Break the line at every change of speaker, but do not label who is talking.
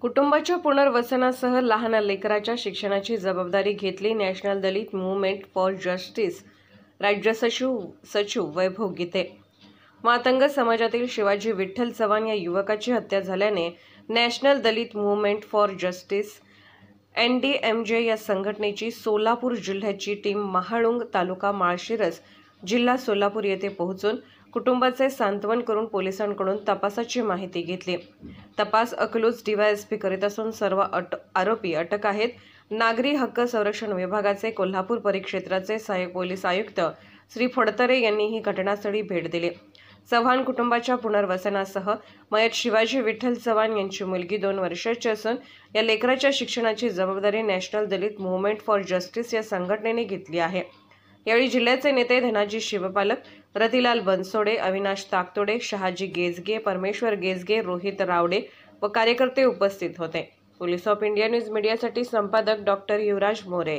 कुटुंबाच्या पुनर्वसनासह लहान लेकराच्या शिक्षणाची जबाबदारी घेतली। National Dalit movement for justice राज्य सचिव वैभव गीते। मातंग समाजातील शिवाजी विठ्ठल चव्हाण या युवकाची हत्या झाल्याने national Dalit movement for justice NDMJ या संघटनेची सोलापूर जिल्ह्याची टीम महाळुंग तालुका माळशिरस जिल्हा सोलापूर येथे पोहोचून कुटुंबाचे सांत्वन करून पोलिसांकडून तपासाची माहिती घेतली। तपास अकलूज DYSP करीत असून सर्व आरोपी अटक आहेत। नागरी हक्क संरक्षण विभागाचे कोल्हापूर परिक्षेत्राचे सहाय्यक पोलीस आयुक्त श्री फडतरे यांनी ही घटनास्थळी भेट दिली। चव्हाण कुटुंबाच्या पुनर्वसनासह मयत शिवाजी विठ्ठल चव्हाण यांची मुलगी 2 वर्षाची असून या लेकराच्या शिक्षणाची जबाबदारी national Dalit movement for justice या संघटनेने घेतली आहे। यावेळी जिल्ह्याचे नेते धनाजी शिवपालक, रतिलाल बनसोडे, अविनाश ताकतोडे, शहाजी गेजगे, परमेश्वर गेजगे, रोहित रावडे व कार्यकर्ते उपस्थित होते। पोलीस ऑफ इंडिया न्यूज मीडियासाठी संपादक डॉ. युवराज मोरे।